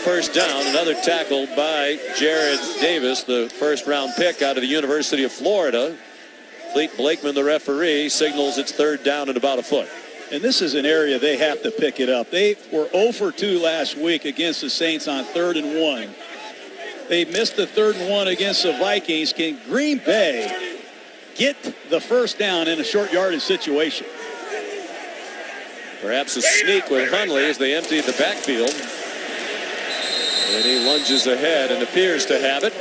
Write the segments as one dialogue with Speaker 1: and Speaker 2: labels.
Speaker 1: first down. Another tackle by Jared Davis, the first-round pick out of the University of Florida. Clete Blakeman, the referee, signals it's third down and about a foot.
Speaker 2: And this is an area they have to pick it up. They were 0 for 2 last week against the Saints on 3rd and 1. They missed the 3rd and 1 against the Vikings. Can Green Bay get the first down in a short yardage situation?
Speaker 1: Perhaps a sneak with Hundley as they emptied the backfield. And he lunges ahead and appears to have it.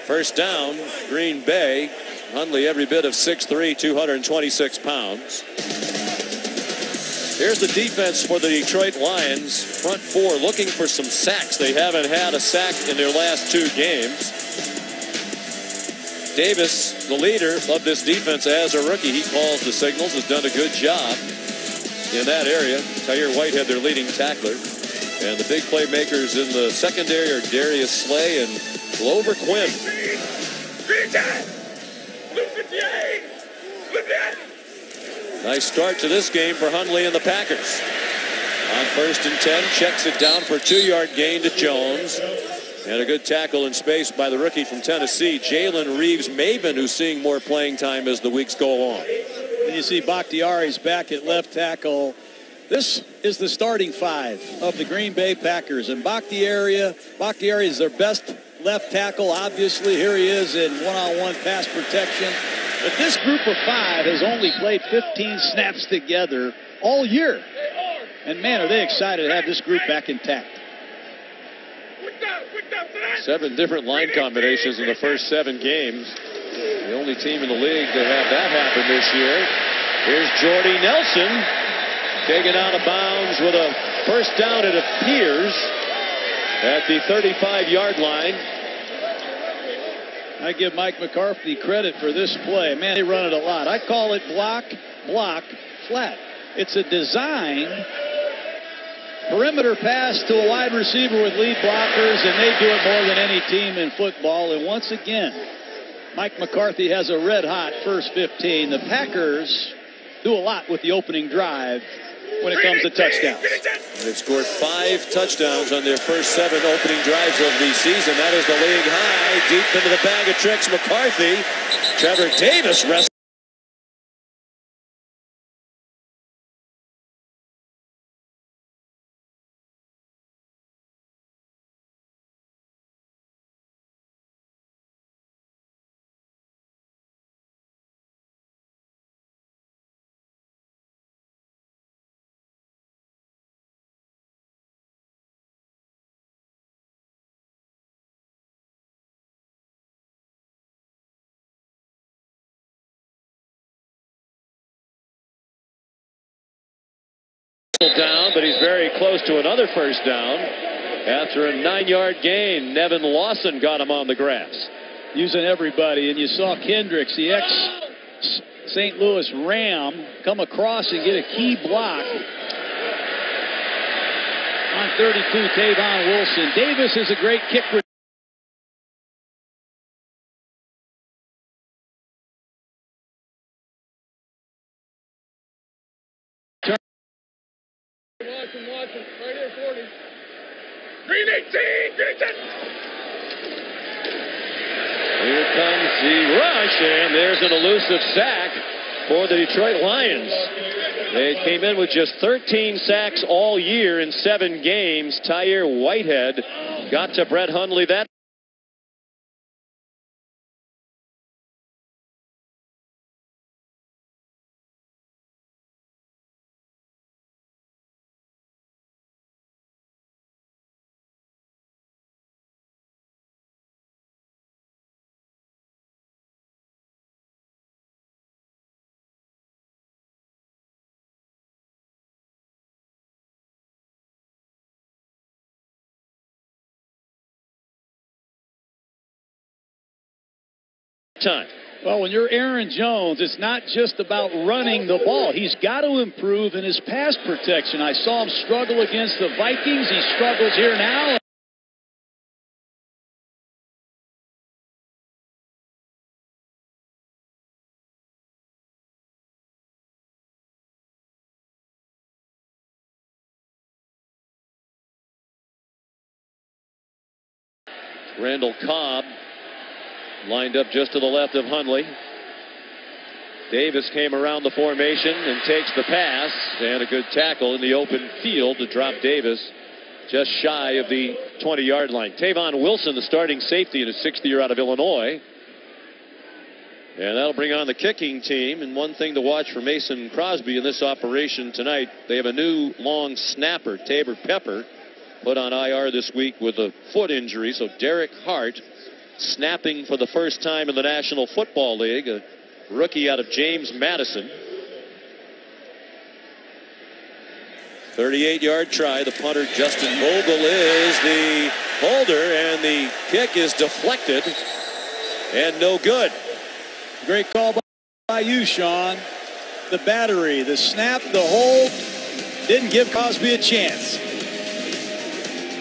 Speaker 1: First down, Green Bay. Hundley every bit of 6'3", 226 pounds. Here's the defense for the Detroit Lions. Front four looking for some sacks. They haven't had a sack in their last 2 games. Davis, the leader of this defense as a rookie, he calls the signals, has done a good job in that area. Tahir Whitehead, their leading tackler. And the big playmakers in the secondary are Darius Slay and Glover Quinn. Nice start to this game for Hundley and the Packers. On 1st and 10, checks it down for a 2-yard gain to Jones. And a good tackle in space by the rookie from Tennessee, Jalen Reeves-Maybin, who's seeing more playing time as the weeks go on.
Speaker 2: And you see Bakhtiari's back at left tackle. This is the starting 5 of the Green Bay Packers. And Bakhtiari is their best left tackle. Obviously, here he is in one-on-one pass protection. But this group of 5 has only played 15 snaps together all year. And, man, are they excited to have this group back intact.
Speaker 1: 7 different line combinations in the first 7 games. The only team in the league to have that happen this year. Here's Jordy Nelson taken out of bounds with a first down, it appears, at the 35-yard line.
Speaker 2: I give Mike McCarthy credit for this play. Man, they run it a lot. I call it block, block, flat. It's a design perimeter pass to a wide receiver with lead blockers, and they do it more than any team in football. And once again, Mike McCarthy has a red-hot first 15. The Packers do a lot with the opening drive when it comes to touchdowns.
Speaker 1: They've scored 5 touchdowns on their first 7 opening drives of the season. That is the league high. Deep into the bag of tricks, McCarthy. Trevor Davis wrestling. Down, but he's very close to another first down after a 9-yard gain. Nevin Lawson got him on the grass.
Speaker 2: Using everybody, and you saw Kendricks, the ex-St. Louis Ram, come across and get a key block on 32, Tavon Wilson. Davis is a great kick returner.
Speaker 3: Watson, right here, 40. Green 18, Green 10.
Speaker 1: Here comes the rush, and there's an elusive sack for the Detroit Lions. They came in with just 13 sacks all year in 7 games. Tahir Whitehead got to Brett Hundley that time.
Speaker 2: Well, when you're Aaron Jones, it's not just about running the ball. He's got to improve in his pass protection. I saw him struggle against the Vikings. He struggles here now.
Speaker 1: Randall Cobb lined up just to the left of Hundley. Davis came around the formation and takes the pass, and a good tackle in the open field to drop Davis just shy of the 20-yard line. Tavon Wilson, the starting safety in his 6th year out of Illinois. And that'll bring on the kicking team. And one thing to watch for Mason Crosby in this operation tonight, they have a new long snapper, Tabor Pepper, put on IR this week with a foot injury. So Derek Hart snapping for the first time in the National Football League, a rookie out of James Madison. 38-yard try. The punter, Justin Vogel, is the holder, and the kick is deflected and no good.
Speaker 2: Great call by you, Sean. The battery, the snap, the hold didn't give Crosby a chance.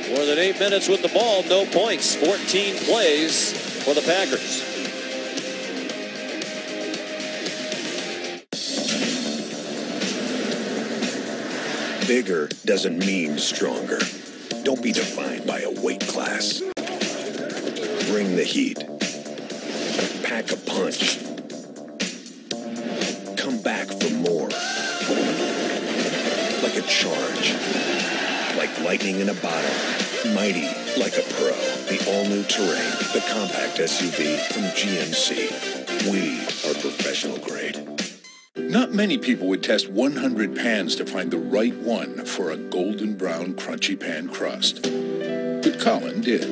Speaker 1: More than 8 minutes with the ball, no points. 14 plays for the Packers.
Speaker 4: Bigger doesn't mean stronger. Don't be defined by a weight class. Bring the heat. Pack a punch. Come back for more. Like a charge. Like lightning in a bottle. Mighty like a pro. The all-new Terrain, the compact SUV from GMC. We are professional grade.
Speaker 5: Not many people would test 100 pans to find the right one for a golden brown crunchy pan crust. But Colin did.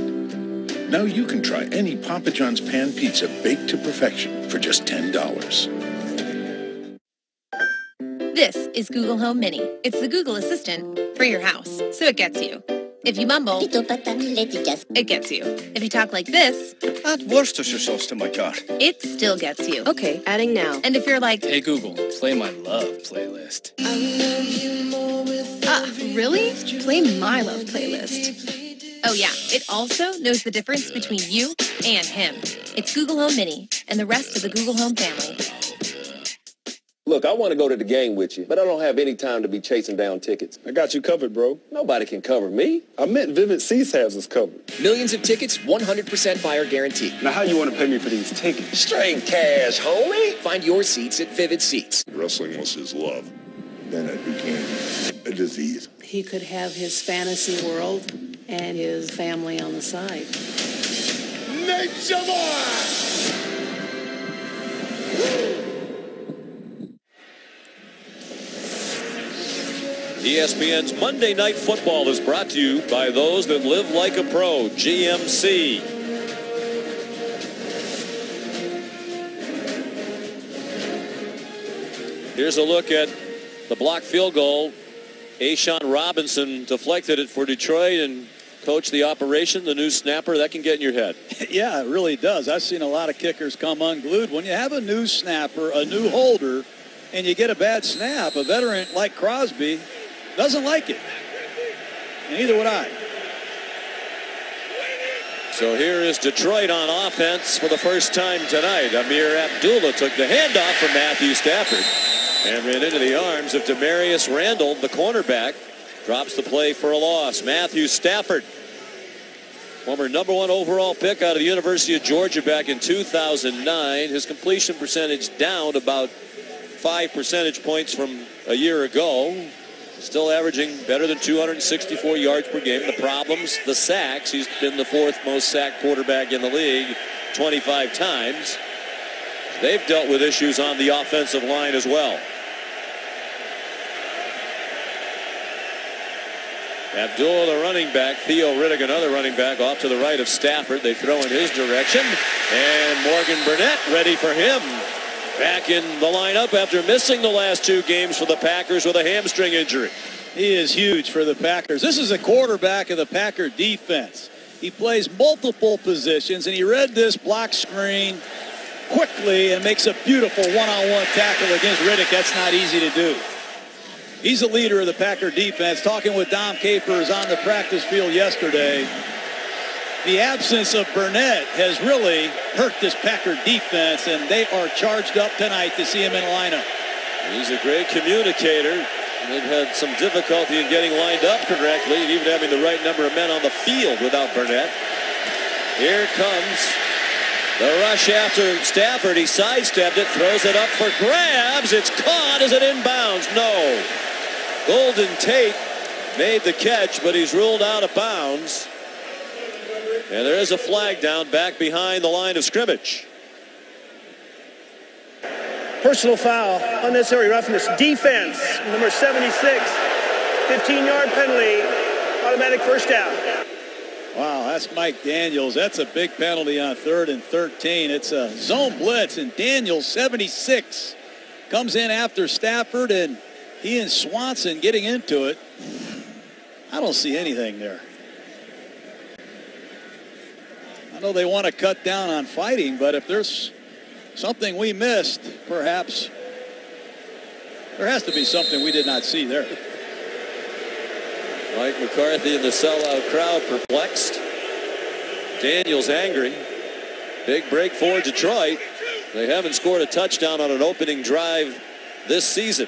Speaker 5: Now you can try any Papa John's pan pizza baked to perfection for just $10.
Speaker 6: This is Google Home Mini. It's the Google Assistant for your house, so it gets you. If you mumble, it gets you. If you talk like this,
Speaker 7: add Worcestershire sauce to my car.
Speaker 6: It still gets you.
Speaker 8: Okay, adding now.
Speaker 6: And if you're like,
Speaker 7: Hey Google, play my love playlist.
Speaker 8: Really? Play my love playlist.
Speaker 6: oh yeah, it also knows the difference between you and him. It's Google Home Mini and the rest of the Google Home family.
Speaker 9: Look, I want to go to the game with you, but I don't have any time to be chasing down tickets.
Speaker 10: I got you covered, bro.
Speaker 9: Nobody can cover me.
Speaker 10: I meant Vivid Seats has us covered.
Speaker 11: Millions of tickets, 100% buyer guarantee.
Speaker 10: Now, how you want to pay me for these tickets?
Speaker 9: Straight cash, homie.
Speaker 11: Find your seats at Vivid Seats.
Speaker 4: Wrestling was his love. Then it became a disease.
Speaker 12: He could have his fantasy world and his family on the side.
Speaker 3: Nature Boy!
Speaker 1: ESPN's Monday Night Football is brought to you by those that live like a pro, GMC. Here's a look at the blocked field goal. Ashawn Robinson deflected it for Detroit and coached the operation, the new snapper. That can get in your head.
Speaker 2: Yeah, it really does. I've seen a lot of kickers come unglued. When you have a new snapper, a new holder, and you get a bad snap, a veteran like Crosby doesn't like it. And neither would I.
Speaker 1: So here is Detroit on offense for the first time tonight. Amir Abdullah took the handoff from Matthew Stafford and ran into the arms of Demarius Randall, the cornerback. Drops the play for a loss. Matthew Stafford, former #1 overall pick out of the University of Georgia back in 2009. His completion percentage down about 5 percentage points from a year ago. Still averaging better than 264 yards per game. The problems, the sacks. He's been the 4th most sacked quarterback in the league 25 times. They've dealt with issues on the offensive line as well. Abdullah, the running back. Theo Riddick, another running back, off to the right of Stafford. They throw in his direction. And Morgan Burnett ready for him. Back in the lineup after missing the last 2 games for the Packers with a hamstring injury.
Speaker 2: He is huge for the Packers. This is a quarterback of the Packer defense. He plays multiple positions, and he read this block screen quickly and makes a beautiful one-on-one tackle against Riddick. That's not easy to do. He's the leader of the Packer defense. Talking with Dom Capers on the practice field yesterday. The absence of Burnett has really hurt this Packer defense, and they are charged up tonight to see him in the lineup.
Speaker 1: He's a great communicator. They've had some difficulty in getting lined up correctly and even having the right number of men on the field without Burnett. Here comes the rush after Stafford. He sidestepped it, throws it up for grabs. It's caught. Is it inbounds? No. Golden Tate made the catch, but he's ruled out of bounds. And there is a flag down back behind the line of scrimmage.
Speaker 13: Personal foul, unnecessary roughness, defense, number 76, 15-yard penalty, automatic first down.
Speaker 2: Wow, that's Mike Daniels. That's a big penalty on 3rd and 13. It's a zone blitz, and Daniels, 76, comes in after Stafford, and he and Swanson getting into it. I don't see anything there. I know they want to cut down on fighting, but if there's something we missed, perhaps there has to be something we did not see there.
Speaker 1: Mike McCarthy and the sellout crowd perplexed. Daniels angry. Big break for Detroit. They haven't scored a touchdown on an opening drive this season.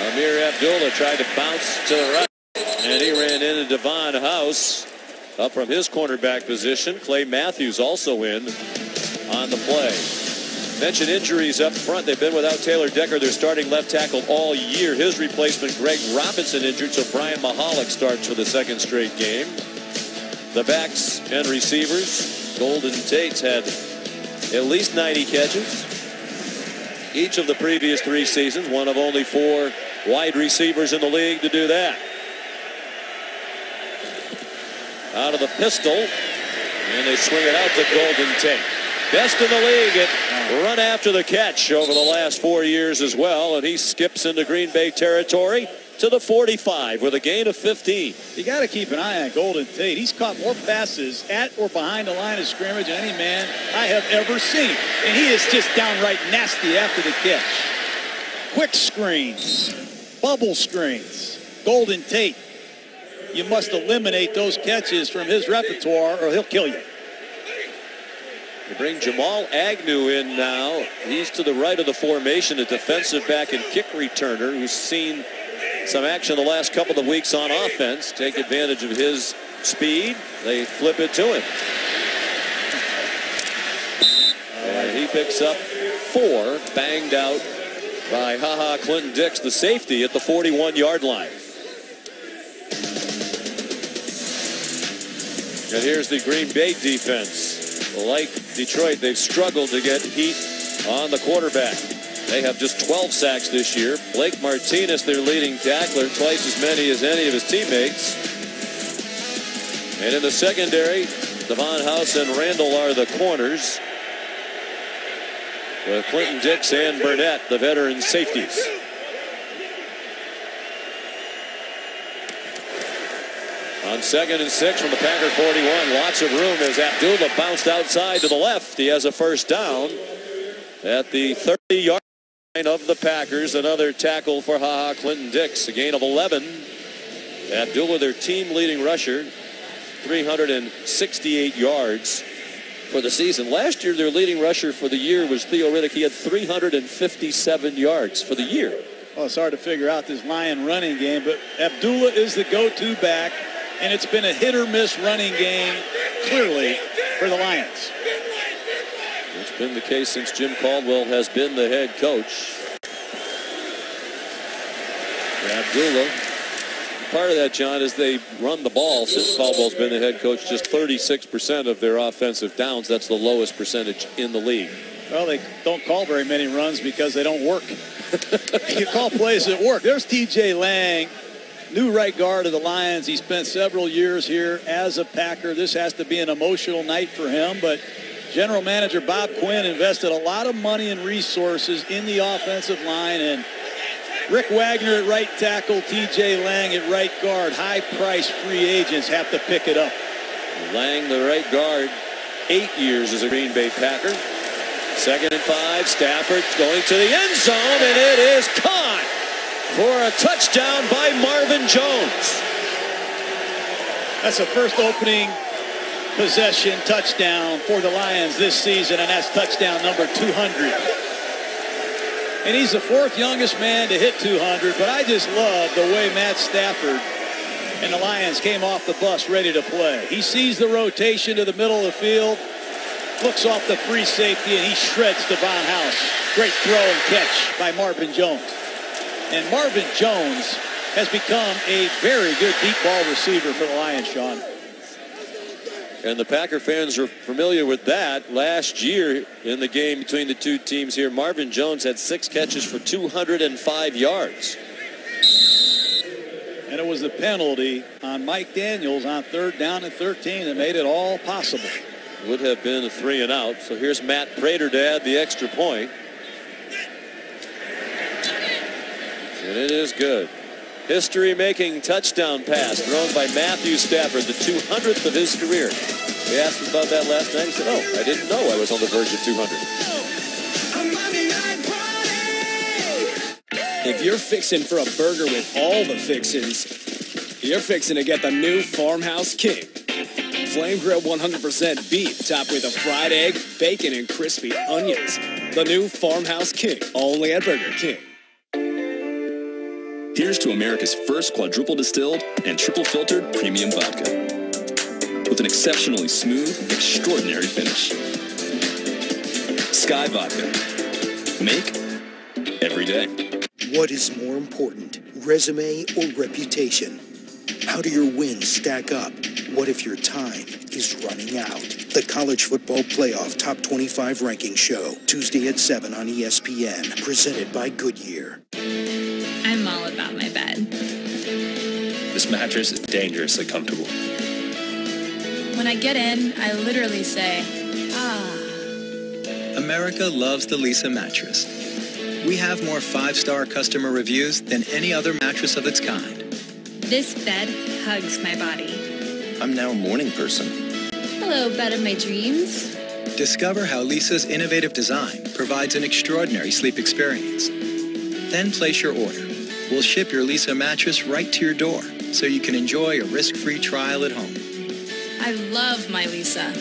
Speaker 1: Amir Abdullah tried to bounce to the right, and he ran into Devon House up from his cornerback position. Clay Matthews also in on the play. Mentioned injuries up front. They've been without Taylor Decker, their starting left tackle, all year. His replacement, Greg Robinson, injured, so Brian Mahalik starts for the second straight game. The backs and receivers, Golden Tate's had at least 90 catches each of the previous 3 seasons, one of only 4 wide receivers in the league to do that. Out of the pistol, and they swing it out to Golden Tate. Best in the league at run after the catch over the last 4 years as well, and he skips into Green Bay territory to the 45 with a gain of 15.
Speaker 2: You got to keep an eye on Golden Tate. He's caught more passes at or behind the line of scrimmage than any man I have ever seen, and he is just downright nasty after the catch. Quick screens, bubble screens. Golden Tate, you must eliminate those catches from his repertoire or he'll kill you.
Speaker 1: They bring Jamal Agnew in now. He's to the right of the formation, a defensive back and kick returner who's seen some action the last couple of weeks on offense. Take advantage of his speed. They flip it to him. And he picks up 4, banged out by Clinton Dix, the safety, at the 41-yard line. And here's the Green Bay defense. Like Detroit, they've struggled to get heat on the quarterback. They have just 12 sacks this year. Blake Martinez, their leading tackler, twice as many as any of his teammates. And in the secondary, Devon House and Randall are the corners, with Clinton Dix and Burnett, the veteran safeties. On 2nd and 6 from the Packer 41, lots of room as Abdullah bounced outside to the left. He has a first down at the 30-yard line of the Packers. Another tackle for Clinton Dix, a gain of 11. Abdullah, their team leading rusher, 368 yards for the season. Last year, their leading rusher for the year was Theo Riddick. He had 357 yards for the year.
Speaker 2: Well, it's hard to figure out this Lion running game, but Abdullah is the go-to back. And it's been a hit-or-miss running game, clearly, for the Lions.
Speaker 1: It's been the case since Jim Caldwell has been the head coach. Abdullah, part of that, John, is they run the ball since Caldwell's been the head coach. Just 36% of their offensive downs. That's the lowest percentage in the league.
Speaker 2: Well, they don't call very many runs because they don't work. You call plays that work. There's T.J. Lang, new right guard of the Lions. He spent several years here as a Packer. This has to be an emotional night for him, but General Manager Bob Quinn invested a lot of money and resources in the offensive line, and Rick Wagner at right tackle, T.J. Lang at right guard. High-priced free agents have to pick it up.
Speaker 1: Lang, the right guard, 8 years as a Green Bay Packer. 2nd and 5, Stafford going to the end zone, and it is caught for a touchdown by Marvin Jones.
Speaker 2: That's the first opening possession touchdown for the Lions this season, and that's touchdown number 200. And he's the 4th youngest man to hit 200, but I just love the way Matt Stafford And the Lions came off the bus ready to play. He sees the rotation to the middle of the field, looks off the free safety, and he shreds Devon House. Great throw and catch by Marvin Jones. And Marvin Jones has become a very good deep ball receiver for the Lions, Sean.
Speaker 1: And the Packer fans are familiar with that. Last year in the game between the two teams here, Marvin Jones had 6 catches for 205 yards.
Speaker 2: And it was the penalty on Mike Daniels on 3rd down and 13 that made it all possible.
Speaker 1: Would have been a 3 and out. So here's Matt Prater to add the extra point. And it is good. History-making touchdown pass thrown by Matthew Stafford, the 200th of his career. We asked him about that last night. He said, oh, I didn't know I was on the verge of 200.
Speaker 11: If you're fixing for a burger with all the fixins, you're fixing to get the new Farmhouse King. Flame grilled 100% beef topped with a fried egg, bacon, and crispy onions. The new Farmhouse King, only at Burger King.
Speaker 14: Here's to America's first quadruple distilled and triple filtered premium vodka. With an exceptionally smooth, extraordinary finish. Sky Vodka. Make every day.
Speaker 15: What is more important, resume or reputation? How do your wins stack up? What if your time is running out? The College Football Playoff Top 25 Ranking Show, Tuesday at 7 on ESPN, presented by Goodyear.
Speaker 16: I'm all about my bed.
Speaker 17: This mattress is dangerously comfortable.
Speaker 16: When I get in, I literally say, ah.
Speaker 18: America loves the Leesa mattress. We have more 5-star customer reviews than any other mattress of its kind.
Speaker 16: This bed hugs my body.
Speaker 17: I'm now a morning person.
Speaker 16: Hello, bed of my dreams.
Speaker 18: Discover how Leesa's innovative design provides an extraordinary sleep experience. Then place your order. We'll ship your Leesa mattress right to your door so you can enjoy a risk-free trial at home.
Speaker 16: I love my Leesa.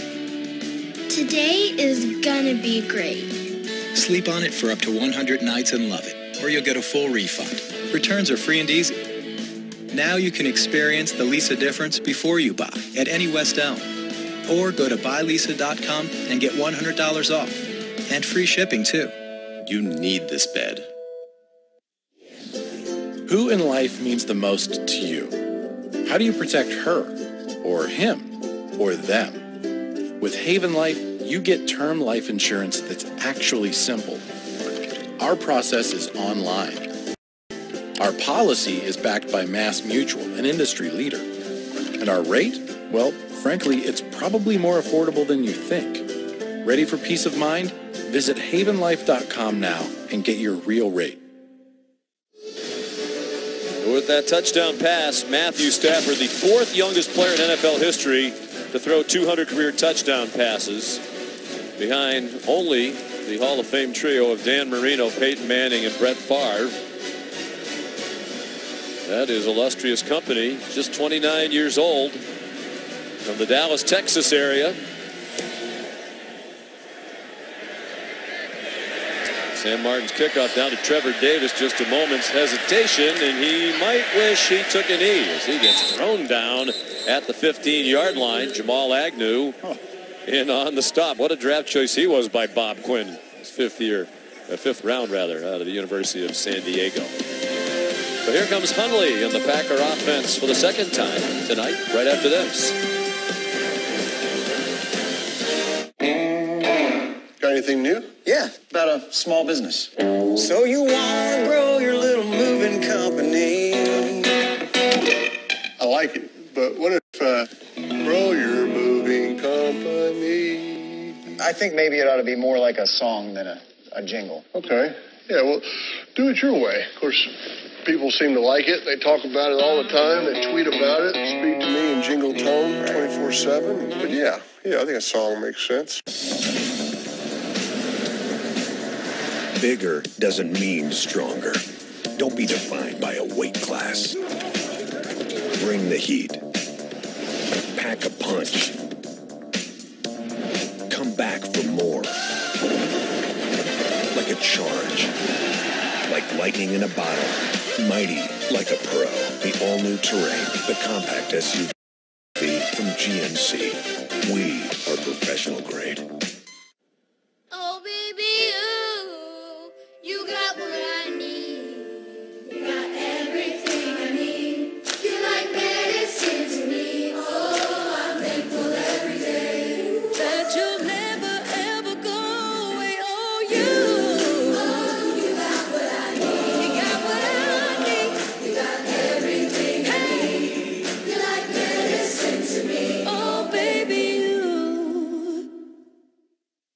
Speaker 19: Today is gonna be great.
Speaker 18: Sleep on it for up to 100 nights and love it, or you'll get a full refund. Returns are free and easy. Now you can experience the Leesa difference before you buy at any West Elm. Or go to buyleesa.com and get $100 off. And free shipping, too.
Speaker 17: You need this bed.
Speaker 20: Who in life means the most to you? How do you protect her, or him, or them? With Haven Life, you get term life insurance that's actually simple. Our process is online. Our policy is backed by Mass Mutual, an industry leader. And our rate? Well, frankly, it's probably more affordable than you think. Ready for peace of mind? Visit havenlife.com now and get your real rate.
Speaker 1: With that touchdown pass, Matthew Stafford, the 4th youngest player in NFL history to throw 200 career touchdown passes, behind only the Hall of Fame trio of Dan Marino, Peyton Manning, and Brett Favre. That is illustrious company. Just 29 years old, from the Dallas, Texas area. Sam Martin's kickoff down to Trevor Davis. Just a moment's hesitation, and he might wish he took a knee as he gets thrown down at the 15-yard line. Jamal Agnew in on the stop. What a draft choice he was by Bob Quinn. His 5th round rather, out of the University of San Diego. So here comes Hundley in the Packer offense for the 2nd time tonight, right after this.
Speaker 10: Got anything new?
Speaker 21: Yeah, about a small business. So you want to grow your little moving company?
Speaker 10: I like it, but what if grow your moving company?
Speaker 21: I think maybe it ought to be more like a song than a jingle.
Speaker 10: Okay. Yeah, well, do it your way. Of course, people seem to like it. They talk about it all the time. They tweet about it, speak to me in jingle tone 24/7. But yeah, I think a song makes sense.
Speaker 4: Bigger doesn't mean stronger. Don't be defined by a weight class. Bring the heat. Pack a punch. Come back for more. Like a charge. Like lightning in a bottle. Mighty like a pro. The all-new Terrain, the compact SUV from GMC. We are professional grade.
Speaker 19: Oh, baby, you got what I need. You got everything I need. You're like medicine to me. Oh, I'm thankful every day that you'll never, ever go away. Oh, you got what I need. You got what I need. You got everything I need. You're like medicine to me. Oh, baby,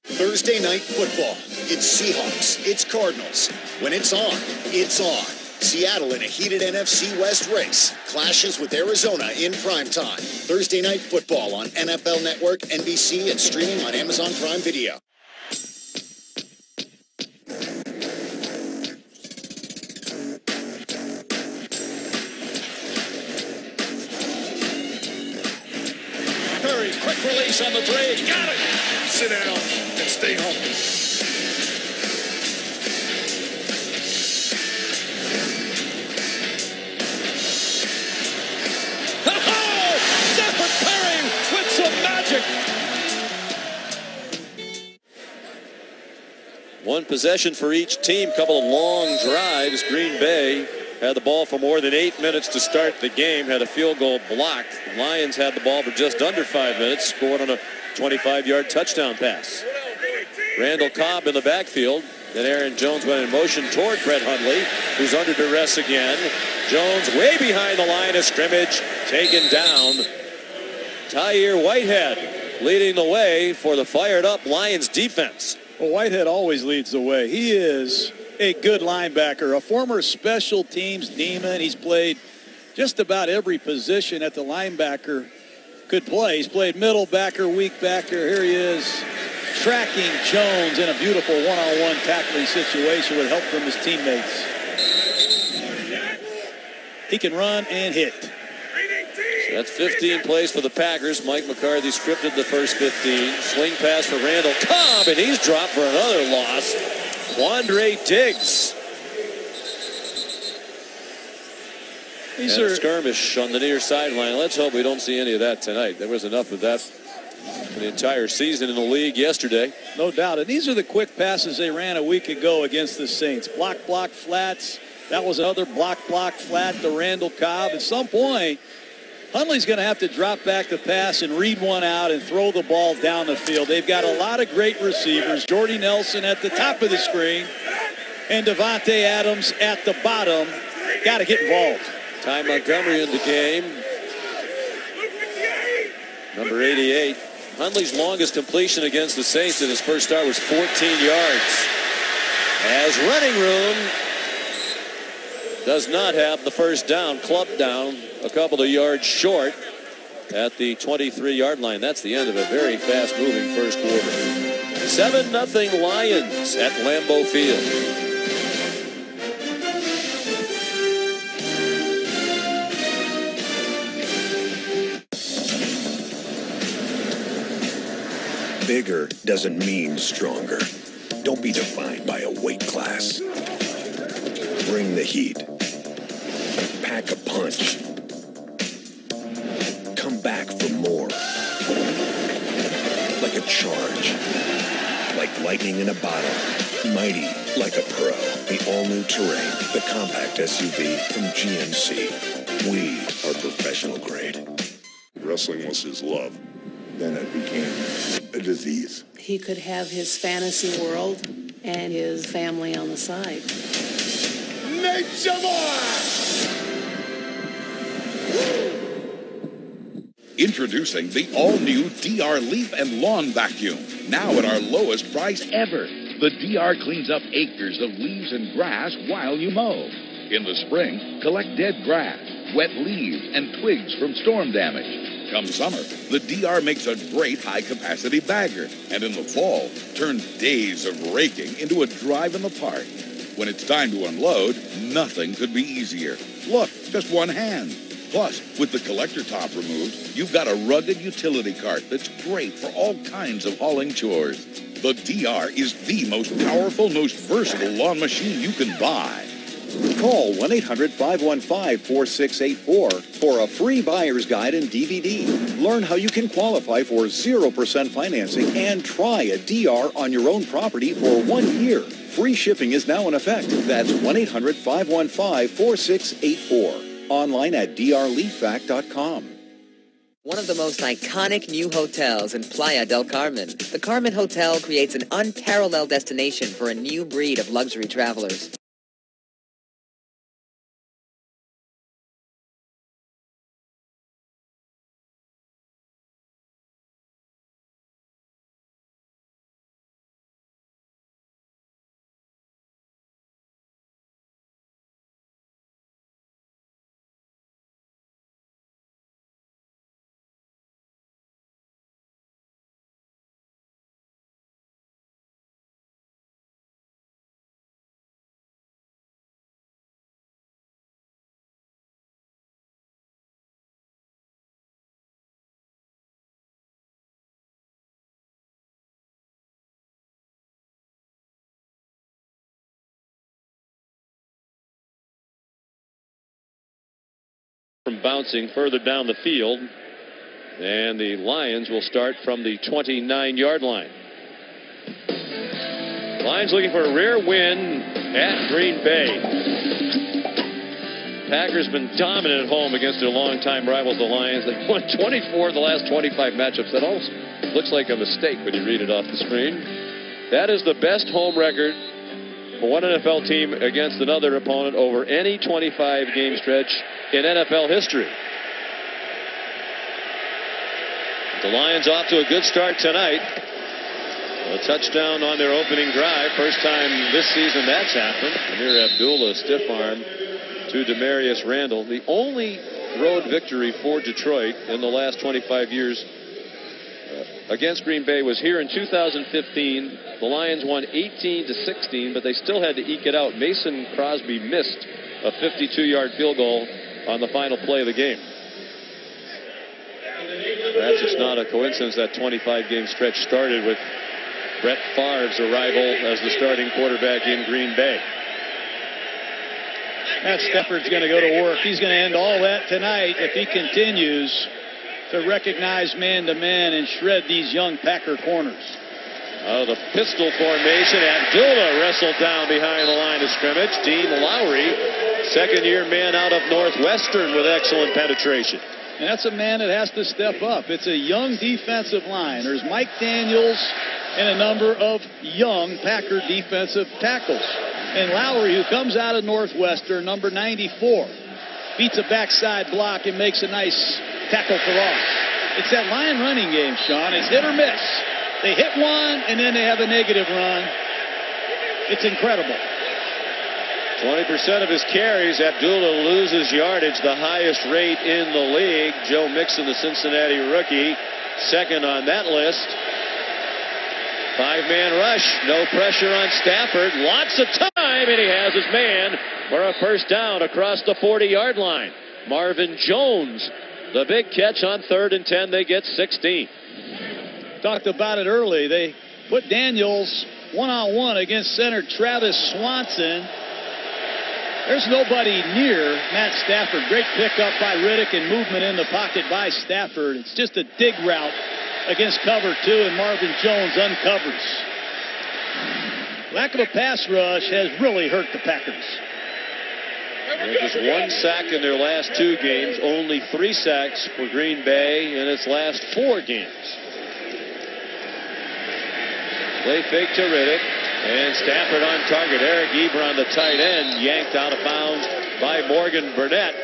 Speaker 5: Thursday night football. It's Seahawks. It's Cardinals. When it's on, it's on. Seattle in a heated NFC West race clashes with Arizona in primetime. Thursday night football on NFL Network, NBC, and streaming on Amazon Prime Video.
Speaker 3: Curry, quick release on the three. Got it. Sit down and stay home.
Speaker 2: Stephen Curry with some magic.
Speaker 1: One possession for each team, couple of long drives. Green Bay had the ball for more than 8 minutes to start the game, had a field goal blocked. The Lions had the ball for just under 5 minutes, scored on a 25-yard touchdown pass. Randall Cobb in the backfield. Then Aaron Jones went in motion toward Brett Hundley, who's under duress again. Jones way behind the line of scrimmage, taken down. Tahir Whitehead leading the way for the fired-up Lions defense.
Speaker 2: Well, Whitehead always leads the way. He is a good linebacker, a former special teams demon. He's played just about every position that the linebacker could play. He's played middle backer, weak backer. Here he is tracking Jones in a beautiful one-on-one tackling situation with help from his teammates. He can run and hit.
Speaker 1: So that's 15 plays for the Packers. Mike McCarthy scripted the first 15. Swing pass for Randall Cobb, and he's dropped for another loss. Quandre Diggs.
Speaker 2: These
Speaker 1: and
Speaker 2: are
Speaker 1: a skirmish on the near sideline. Let's hope we don't see any of that tonight. There was enough of that for the entire season in the league yesterday.
Speaker 2: No doubt. And these are the quick passes they ran a week ago against the Saints. Block, flats. That was another block, flat to Randall Cobb. At some point, Hundley's going to have to drop back the pass and read one out and throw the ball down the field. They've got a lot of great receivers. Jordy Nelson at the top of the screen and Devontae Adams at the bottom. Got to get involved.
Speaker 1: Ty Montgomery in the game. Number 88. Hundley's longest completion against the Saints in his first start was 14 yards. As running room does not have the first down, clubbed down a couple of yards short at the 23-yard line. That's the end of a very fast-moving first quarter. 7-0 Lions at Lambeau Field.
Speaker 4: Bigger doesn't mean stronger. Don't be defined by a weight class. Bring the heat. Pack a punch. Come back for more. Like a charge. Like lightning in a bottle. Mighty like a pro. The all-new Terrain, the compact SUV from GMC. We are professional grade.
Speaker 10: Wrestling was his love. Then it became a disease.
Speaker 12: He could have his fantasy world and his family on the side.
Speaker 3: Nature Boy!
Speaker 22: Introducing the all-new DR Leaf and Lawn Vacuum. Now at our lowest price ever. The DR cleans up acres of leaves and grass while you mow. In the spring, collect dead grass, wet leaves, and twigs from storm damage. Come summer, the DR makes a great high-capacity bagger. And in the fall, turns days of raking into a drive in the park. When it's time to unload, nothing could be easier. Look, just one hand. Plus, with the collector top removed, you've got a rugged utility cart that's great for all kinds of hauling chores. The DR is the most powerful, most versatile lawn machine you can buy.
Speaker 7: Call 1-800-515-4684 for a free buyer's guide and DVD. Learn how you can qualify for 0% financing and try a DR on your own property for 1 year. Free shipping is now in effect. That's 1-800-515-4684. Online at drleaseback.com.
Speaker 8: One of the most iconic new hotels in Playa del Carmen. The Carmen Hotel creates an unparalleled destination for a new breed of luxury travelers.
Speaker 1: From bouncing further down the field, and the Lions will start from the 29-yard line. Lions looking for a rare win at Green Bay. Packers been dominant at home against their longtime rivals, the Lions. They've won 24 of the last 25 matchups. That almost looks like a mistake when you read it off the screen. That is the best home record for one NFL team against another opponent over any 25-game stretch in NFL history. The Lions off to a good start tonight. A touchdown on their opening drive. First time this season that's happened. Amir Abdullah, stiff arm to Demarius Randall. The only road victory for Detroit in the last 25 years against Green Bay was here in 2015. The Lions won 18-16, but they still had to eke it out. Mason Crosby missed a 52-yard field goal on the final play of the game. Perhaps it's not a coincidence that 25-game stretch started with Brett Favre's arrival as the starting quarterback in Green Bay.
Speaker 2: Matt Stafford's going to go to work. He's going to end all that tonight if he continues to recognize man-to-man and shred these young Packer corners.
Speaker 1: Out of the pistol formation, Abdullah wrestled down behind the line of scrimmage. Dean Lowry, second-year man out of Northwestern with excellent penetration.
Speaker 2: And that's a man that has to step up. It's a young defensive line. There's Mike Daniels and a number of young Packer defensive tackles. And Lowry, who comes out of Northwestern, number 94, beats a backside block and makes a nice tackle for loss. It's that line running game, Sean. It's hit or miss. They hit one, and then they have a negative run. It's incredible.
Speaker 1: 20% of his carries, Abdullah loses yardage, the highest rate in the league. Joe Mixon, the Cincinnati rookie, second on that list. Five-man rush, no pressure on Stafford. Lots of time, and he has his man for a first down across the 40-yard line. Marvin Jones, the big catch on 3rd and 10. They get 16.
Speaker 2: Talked about it early. They put Daniels one-on-one against center Travis Swanson. There's nobody near Matt Stafford. Great pickup by Riddick and movement in the pocket by Stafford. It's just a dig route against cover 2, and Marvin Jones uncovers. Lack of a pass rush has really hurt the Packers.
Speaker 1: Just one sack in their last 2 games. Only 3 sacks for Green Bay in its last 4 games. Play fake to Riddick. And Stafford on target. Eric Ebron, the tight end, yanked out of bounds by Morgan Burnett.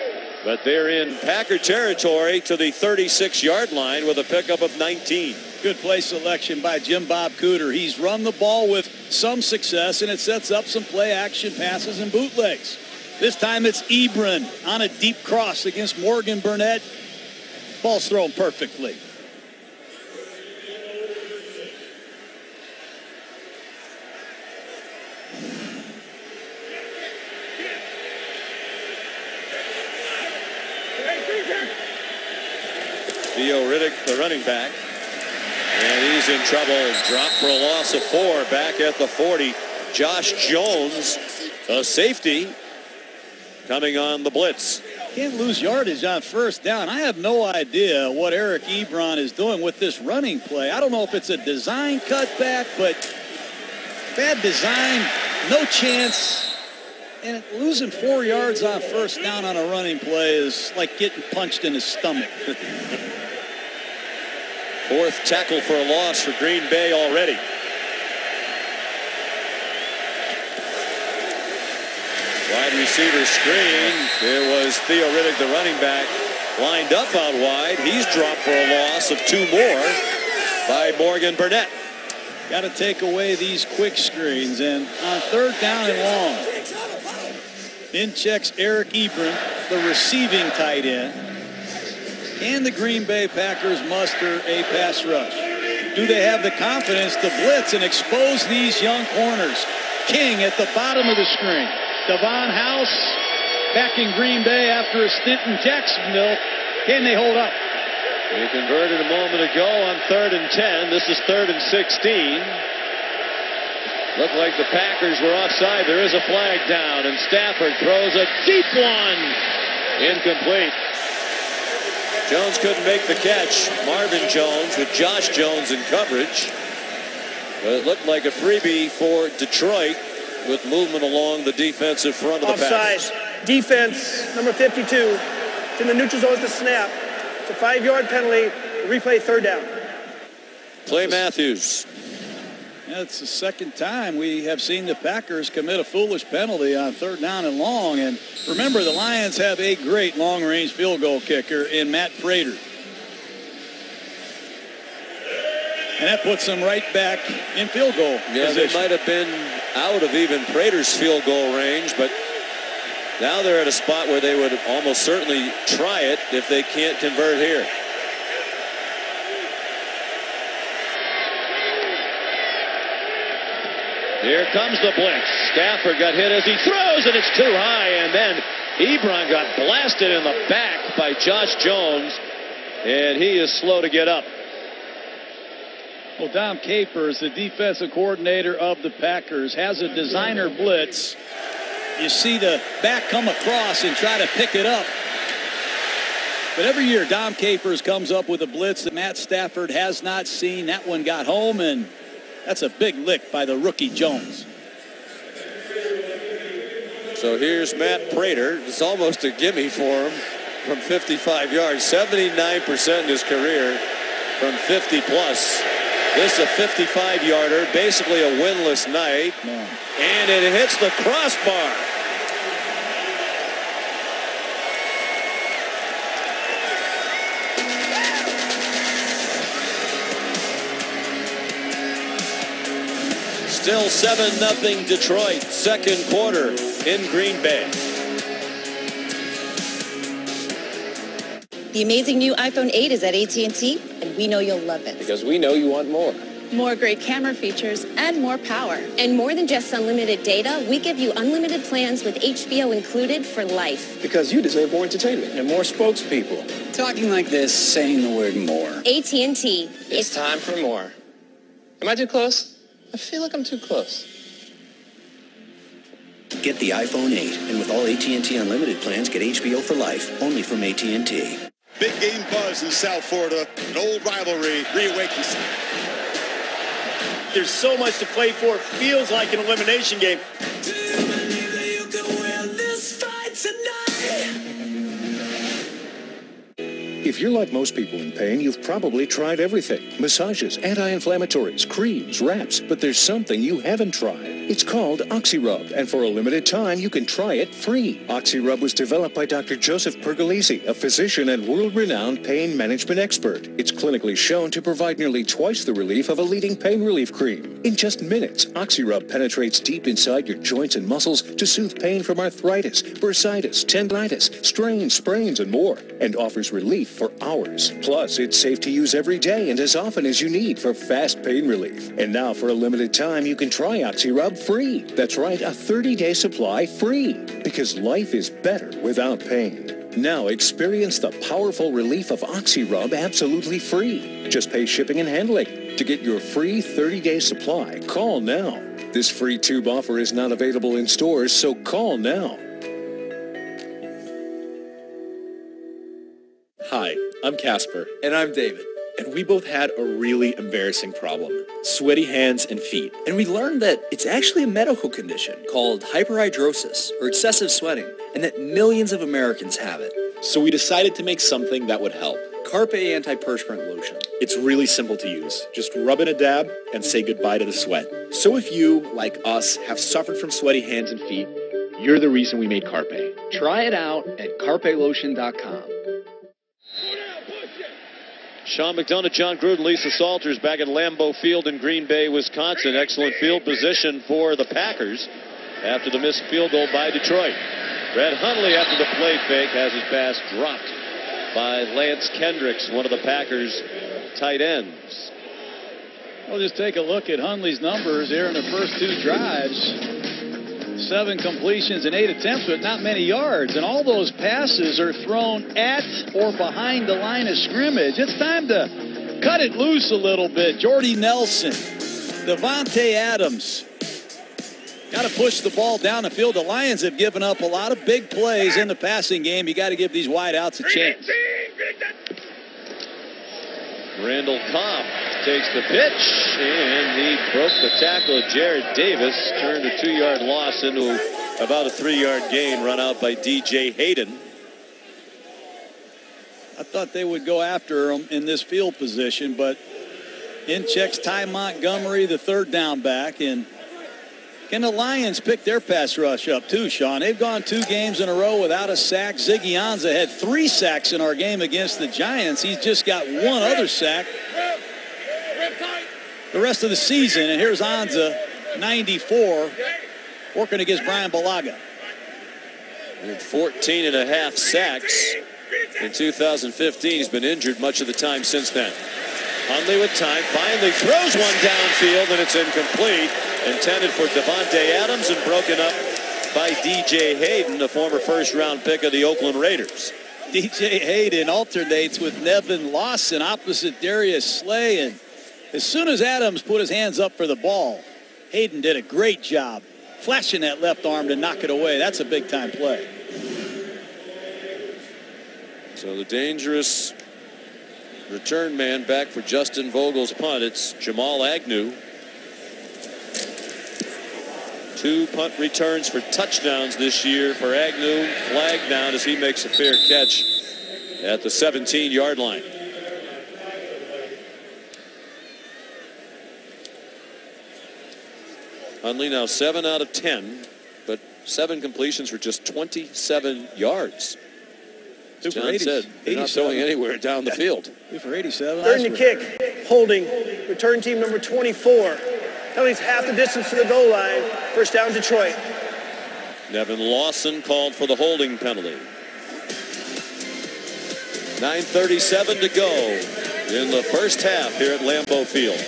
Speaker 1: But they're in Packer territory to the 36-yard line with a pickup of 19.
Speaker 2: Good play selection by Jim Bob Cooter. He's run the ball with some success, and it sets up some play-action passes and bootlegs. This time it's Ebron on a deep cross against Morgan Burnett. Ball's thrown perfectly.
Speaker 1: Theo Riddick, the running back. And he's in trouble. Dropped for a loss of 4 back at the 40. Josh Jones, a safety, coming on the blitz.
Speaker 2: Can't lose yardage on first down. I have no idea what Eric Ebron is doing with this running play. I don't know if it's a design cutback, but bad design, no chance. And losing 4 yards on first down on a running play is like getting punched in the stomach.
Speaker 1: Fourth tackle for a loss for Green Bay already. Wide receiver screen. There was Theo Riddick, the running back, lined up out wide. He's dropped for a loss of 2 more by Morgan Burnett.
Speaker 2: Got to take away these quick screens. And on third down and long, in checks Eric Ebron, the receiving tight end. And the Green Bay Packers muster a pass rush. Do they have the confidence to blitz and expose these young corners? King at the bottom of the screen. Devon House back in Green Bay after a stint in Jacksonville. Can they hold up?
Speaker 1: They converted a moment ago on 3rd and 10. This is 3rd and 16. Looked like the Packers were offside. There is a flag down, and Stafford throws a deep one. Incomplete. Jones couldn't make the catch. Marvin Jones with Josh Jones in coverage. But it looked like a freebie for Detroit with movement along the defensive front of the Packers.
Speaker 13: Offside. Defense, number 52. It's in the neutral zone at the snap. It's a 5-yard penalty. Replay third down.
Speaker 1: Clay Matthews.
Speaker 2: That's the second time we have seen the Packers commit a foolish penalty on third down and long. And remember, the Lions have a great long-range field goal kicker in Matt Prater. And that puts them right back in field goal
Speaker 1: Yeah,
Speaker 2: position.
Speaker 1: they might have been out of even Prater's field goal range, but now they're at a spot where they would almost certainly try it if they can't convert here. Here comes the blitz. Stafford got hit as he throws, and it's too high. And then Ebron got blasted in the back by Josh Jones, and he is slow to get up.
Speaker 2: Well, Dom Capers, the defensive coordinator of the Packers, has a designer blitz. You see the back come across and try to pick it up. But every year, Dom Capers comes up with a blitz that Matt Stafford has not seen. That one got home, and that's a big lick by the rookie Jones.
Speaker 1: So here's Matt Prater. It's almost a gimme for him from 55 yards. 79% in his career from 50 plus. This is a 55-yarder, basically a winless night.
Speaker 2: Man.
Speaker 1: And it hits the crossbar. Still 7-0 Detroit, second quarter in Green Bay.
Speaker 6: The amazing new iPhone 8 is at AT&T, and we know you'll love it.
Speaker 9: Because we know you want more.
Speaker 16: More great camera features and more power.
Speaker 6: And more than just unlimited data, we give you unlimited plans with HBO included for life.
Speaker 9: Because you deserve more entertainment and more spokespeople.
Speaker 23: Talking like this, saying the word more.
Speaker 6: AT&T.
Speaker 9: It's time for more. Am I too close? I feel like I'm too close.
Speaker 24: Get the iPhone 8, and with all AT&T Unlimited plans, get HBO for life, only from AT&T.
Speaker 3: Big game buzz in South Florida. An old rivalry reawakens.
Speaker 13: There's so much to play for. Feels like an elimination game.
Speaker 25: If you're like most people in pain, you've probably tried everything. Massages, anti-inflammatories, creams, wraps, but there's something you haven't tried. It's called OxyRub, and for a limited time, you can try it free. OxyRub was developed by Dr. Joseph Pergolesi, a physician and world-renowned pain management expert. It's clinically shown to provide nearly twice the relief of a leading pain relief cream. In just minutes, OxyRub penetrates deep inside your joints and muscles to soothe pain from arthritis, bursitis, tendinitis, strains, sprains, and more, and offers relief for hours. Plus, it's safe to use every day and as often as you need for fast pain relief. And now, for a limited time, you can try OxyRub free. That's right, a 30-day supply free. Because life is better without pain. Now experience the powerful relief of OxyRub absolutely free. Just pay shipping and handling. To get your free 30-day supply, call now. This free tube offer is not available in stores, so call now.
Speaker 11: Hi, I'm Casper.
Speaker 14: And I'm David.
Speaker 11: And we both had a really embarrassing problem, sweaty hands and feet.
Speaker 14: And we learned that it's actually a medical condition called hyperhidrosis, or excessive sweating, and that millions of Americans have it.
Speaker 11: So we decided to make something that would help.
Speaker 14: Carpe Antiperspirant Lotion.
Speaker 11: It's really simple to use. Just rub in a dab and say goodbye to the sweat. So if you, like us, have suffered from sweaty hands and feet, you're the reason we made Carpe.
Speaker 14: Try it out at carpelotion.com.
Speaker 1: Sean McDonough, John Gruden, Lisa Salters back at Lambeau Field in Green Bay, Wisconsin. Excellent field position for the Packers after the missed field goal by Detroit. Brett Hundley, after the play fake, has his pass dropped by Lance Kendricks, one of the Packers' tight ends.
Speaker 2: We'll just take a look at Hundley's numbers here in the first two drives. 7 completions and 8 attempts, but not many yards. And all those passes are thrown at or behind the line of scrimmage. It's time to cut it loose a little bit. Jordy Nelson, Devontae Adams. Got to push the ball down the field. The Lions have given up a lot of big plays in the passing game. You got to give these wideouts a chance.
Speaker 1: Randall Cobb takes the pitch, and he broke the tackle of Jared Davis, turned a 2-yard loss into about a 3-yard gain, run out by DJ Hayden.
Speaker 2: I thought they would go after him in this field position, but in checks Ty Montgomery, the third down back, and can the Lions pick their pass rush up too, Sean? They've gone 2 games in a row without a sack. Ziggy Ansah had 3 sacks in our game against the Giants. He's just got 1 other sack the rest of the season. And here's Ansah, 94, working against Brian Bulaga.
Speaker 1: With 14 and a half sacks in 2015. He's been injured much of the time since then. Hundley with time, finally throws one downfield, and it's incomplete. Intended for Devontae Adams and broken up by DJ Hayden, a former first-round pick of the Oakland Raiders.
Speaker 2: DJ Hayden alternates with Nevin Lawson opposite Darius Slay, and as soon as Adams put his hands up for the ball, Hayden did a great job flashing that left arm to knock it away. That's a big-time play.
Speaker 1: So the dangerous return man back for Justin Vogel's punt. It's Jamal Agnew. 2 punt returns for touchdowns this year for Agnew. Flag down as he makes a fair catch at the 17-yard line. Hundley now 7 out of 10, but 7 completions for just 27 yards. As John said, they're not throwing anywhere down the field.
Speaker 2: 2 for 87.
Speaker 13: Third and kick, holding, return team number 24. Penalties half the distance to the goal line. First down, Detroit.
Speaker 1: Nevin Lawson called for the holding penalty. 9:37 to go in the first half here at Lambeau Field.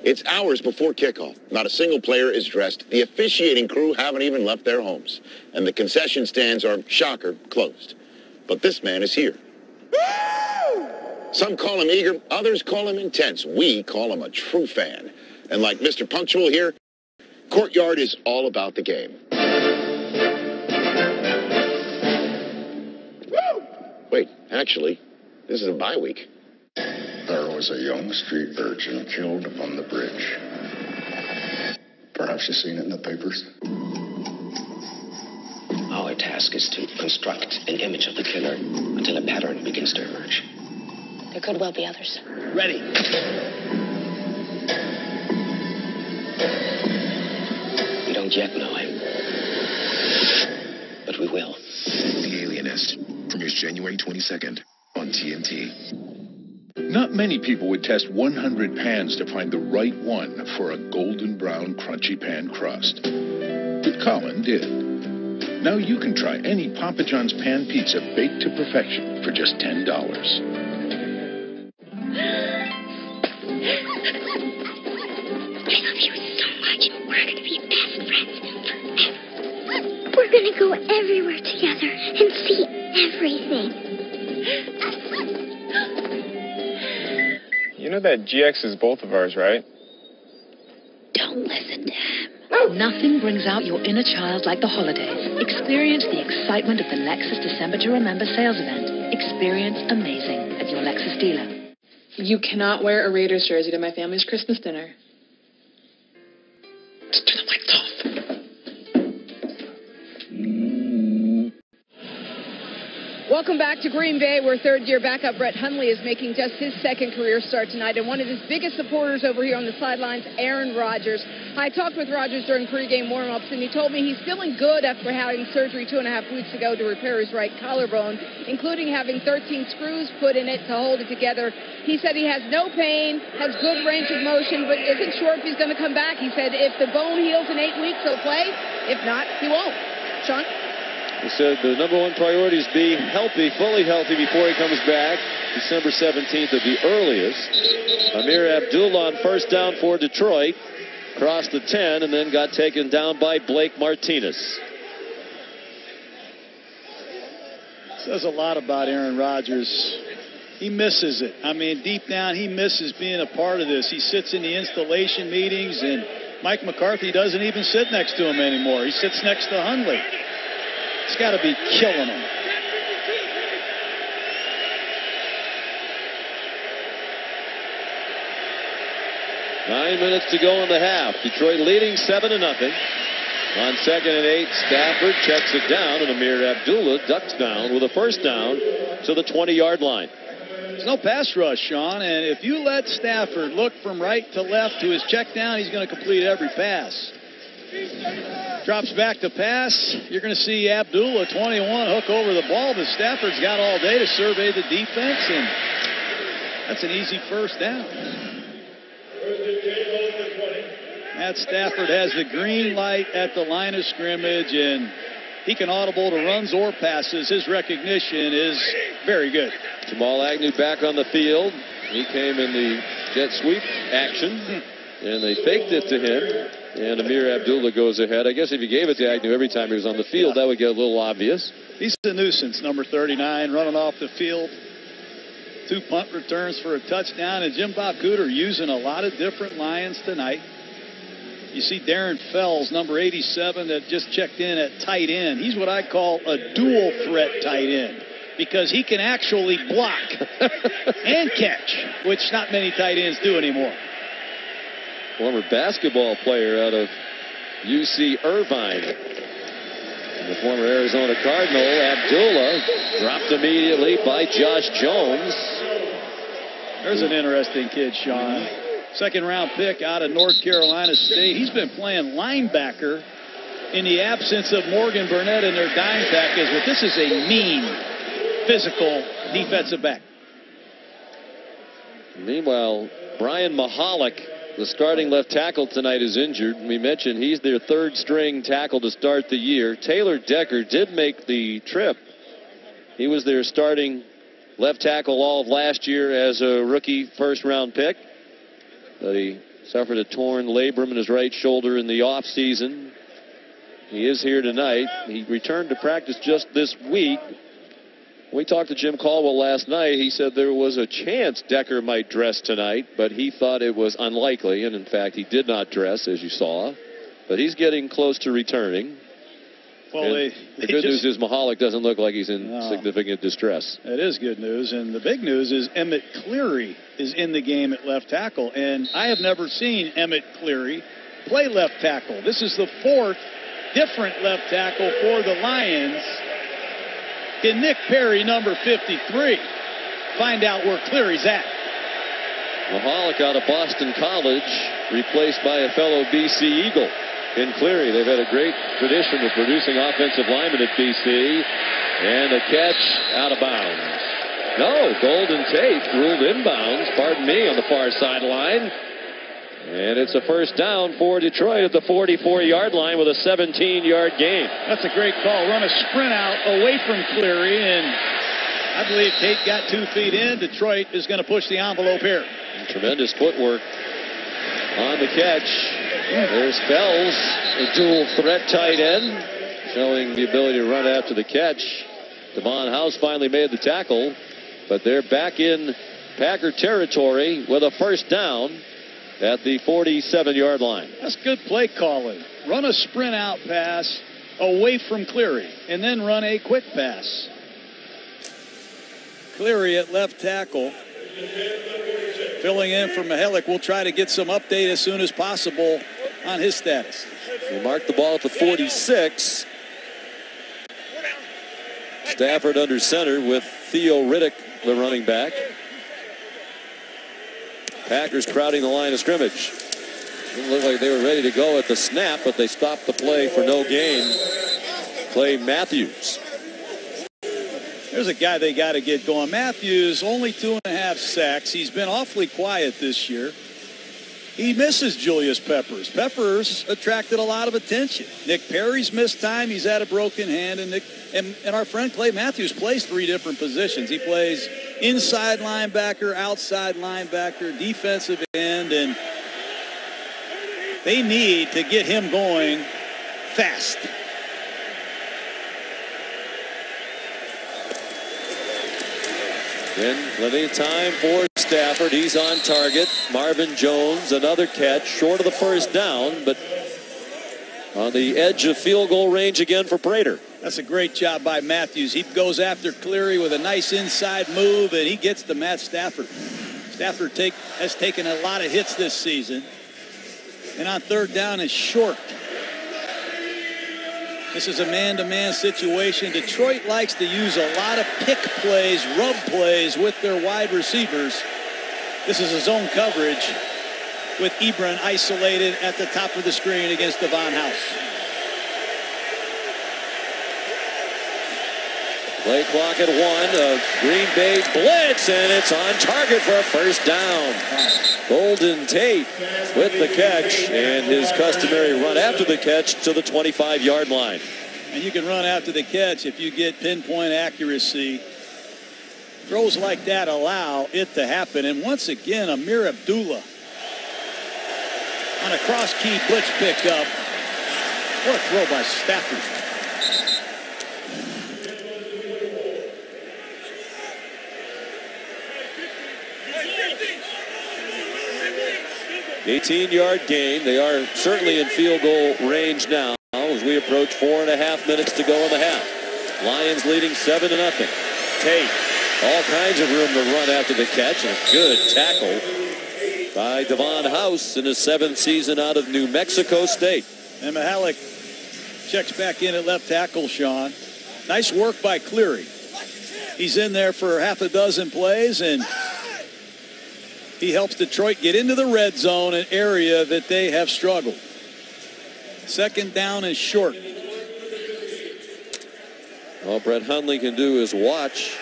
Speaker 15: It's hours before kickoff. Not a single player is dressed. The officiating crew haven't even left their homes. And the concession stands are, shocker, closed. But this man is here. Some call him eager, others call him intense. We call him a true fan. And like Mr. Punctual here, Courtyard is all about the game. Wait, actually, this is a bye week.
Speaker 17: There was a young street urchin killed upon the bridge. Perhaps you've seen it in the papers.
Speaker 18: Our task is to construct an image of the killer until a pattern begins to emerge.
Speaker 6: There could well be others.
Speaker 18: Ready. We don't yet know him, but we will.
Speaker 26: The Alienist premieres January 22nd on TNT. Not many people would test 100 pans to find the right one for a golden brown crunchy pan crust. But Colin did. Now you can try any Papa John's pan pizza baked to perfection for just $10.
Speaker 19: I love you so much. We're going to be best friends forever. We're going to go everywhere together and see everything.
Speaker 9: You know that GX is both of ours, right?
Speaker 19: Don't listen to him.
Speaker 4: Nothing brings out your inner child like the holidays. Experience the excitement of the Lexus December to Remember sales event. Experience amazing at your Lexus dealer.
Speaker 5: You cannot wear a Raiders jersey to my family's Christmas dinner. Just turn the lights off.
Speaker 10: Welcome back to Green Bay, where third-year backup Brett Hundley is making just his second career start tonight. And one of his biggest supporters over here on the sidelines, Aaron Rodgers. I talked with Rodgers during pregame warm-ups, and he told me he's feeling good after having surgery 2.5 weeks ago to repair his right collarbone, including having 13 screws put in it to hold it together. He said he has no pain, has good range of motion, but isn't sure if he's going to come back. He said if the bone heals in 8 weeks, he'll play. If not, he won't. Sean?
Speaker 1: He said the number one priority is be healthy, fully healthy before he comes back. December 17th at the earliest. Amir Abdullah on first down for Detroit. Crossed the 10 and then got taken down by Blake Martinez.
Speaker 2: Says a lot about Aaron Rodgers. He misses it. I mean, deep down, he misses being a part of this. He sits in the installation meetings, and Mike McCarthy doesn't even sit next to him anymore. He sits next to Hundley. It's got to be killing him.
Speaker 1: Nine minutes to go in the half. Detroit leading 7-0. On 2nd and 8, Stafford checks it down, and Amir Abdullah ducks down with a first down to the 20-yard line.
Speaker 2: There's no pass rush, Sean, and if you let Stafford look from right to left to his check down, he's going to complete every pass. Drops back to pass. You're going to see Abdullah, 21, hook over the ball, but Stafford's got all day to survey the defense, and that's an easy first down. Matt Stafford has the green light at the line of scrimmage, and he can audible to runs or passes. His recognition is very good.
Speaker 1: Jamal Agnew back on the field. He came in the jet sweep action, and they faked it to him. And Amir Abdullah goes ahead. I guess if you gave it to Agnew every time he was on the field, that would get a little obvious.
Speaker 2: He's a nuisance, number 39, running off the field. 2 punt returns for a touchdown. And Jim Bob Cooter using a lot of different Lions tonight. You see Darren Fells, number 87, that just checked in at tight end. He's what I call a dual threat tight end, because he can actually block and catch, which not many tight ends do anymore.
Speaker 1: Former basketball player out of UC Irvine. And the former Arizona Cardinal, Abdullah, dropped immediately by Josh Jones.
Speaker 2: There's an interesting kid, Sean. Second-round pick out of North Carolina State. He's been playing linebacker in the absence of Morgan Burnett in their dime package, but this is a mean, physical defensive back.
Speaker 1: Meanwhile, Brian Mahalik, the starting left tackle tonight, is injured. We mentioned he's their third-string tackle to start the year. Taylor Decker did make the trip. He was their starting left tackle all of last year as a rookie first-round pick. But he suffered a torn labrum in his right shoulder in the offseason. He is here tonight. He returned to practice just this week. We talked to Jim Caldwell last night. He said there was a chance Decker might dress tonight, but he thought it was unlikely. And, in fact, he did not dress, as you saw. But he's getting close to returning.
Speaker 2: Well,
Speaker 1: the good news is Mahalik doesn't look like he's in significant distress.
Speaker 2: That is good news. And the big news is Emmett Cleary is in the game at left tackle. And I have never seen Emmett Cleary play left tackle. This is the fourth different left tackle for the Lions. Can Nick Perry, number 53, find out where Cleary's at?
Speaker 1: Mahalik out of Boston College, replaced by a fellow BC Eagle in Cleary. They've had a great tradition of producing offensive linemen at BC. And a catch out of bounds. No, Golden Tate ruled inbounds, pardon me, on the far sideline. And it's a first down for Detroit at the 44-yard line with a 17-yard gain.
Speaker 2: That's a great call. Run a sprint out away from Cleary, and I believe Tate got 2 feet in. Detroit is going to push the envelope here.
Speaker 1: Tremendous footwork on the catch. There's Fells, a dual threat tight end, showing the ability to run after the catch. Devon House finally made the tackle, but they're back in Packer territory with a first down. at the 47-yard line.
Speaker 2: That's good play calling. Run a sprint out pass away from Cleary, and then run a quick pass. Cleary at left tackle. Filling in for Mihalik. We'll try to get some update as soon as possible on his status.
Speaker 1: We'll mark the ball at the 46. Stafford under center with Theo Riddick, the running back. Packers crowding the line of scrimmage. Didn't look like they were ready to go at the snap, but they stopped the play for no gain. Clay Matthews.
Speaker 2: There's a guy they got to get going. Matthews, only 2.5 sacks. He's been awfully quiet this year. He misses Julius Peppers. Peppers attracted a lot of attention. Nick Perry's missed time. He's had a broken hand. And our friend Clay Matthews plays 3 different positions. He plays inside linebacker, outside linebacker, defensive end, and they need to get him going fast.
Speaker 1: Then plenty of time for Stafford. He's on target. Marvin Jones, another catch, short of the first down, but on the edge of field goal range again for Prater.
Speaker 2: That's a great job by Matthews. He goes after Cleary with a nice inside move, and he gets to Matt Stafford. Stafford has taken a lot of hits this season, and on third down is short. This is a man-to-man situation. Detroit likes to use a lot of pick plays, rub plays with their wide receivers. This is a zone coverage with Ebron isolated at the top of the screen against Devon House.
Speaker 1: Play clock at 1. A Green Bay blitz, and it's on target for a first down. Golden Tate with the catch, and his customary run after the catch to the 25-yard line.
Speaker 2: And you can run after the catch if you get pinpoint accuracy. Throws like that allow it to happen. And once again, Amir Abdullah on a cross-key blitz pickup. What a throw by Stafford.
Speaker 1: $18-yard gain. They are certainly in field goal range now as we approach 4.5 minutes to go in the half. Lions leading 7-0. Tate, all kinds of room to run after the catch. And a good tackle by Devon House in his 7th season out of New Mexico State.
Speaker 2: And Mihalik checks back in at left tackle, Sean. Nice work by Cleary. He's in there for half a dozen plays, and he helps Detroit get into the red zone, an area that they have struggled. Second down is short.
Speaker 1: All Brett Hundley can do is watch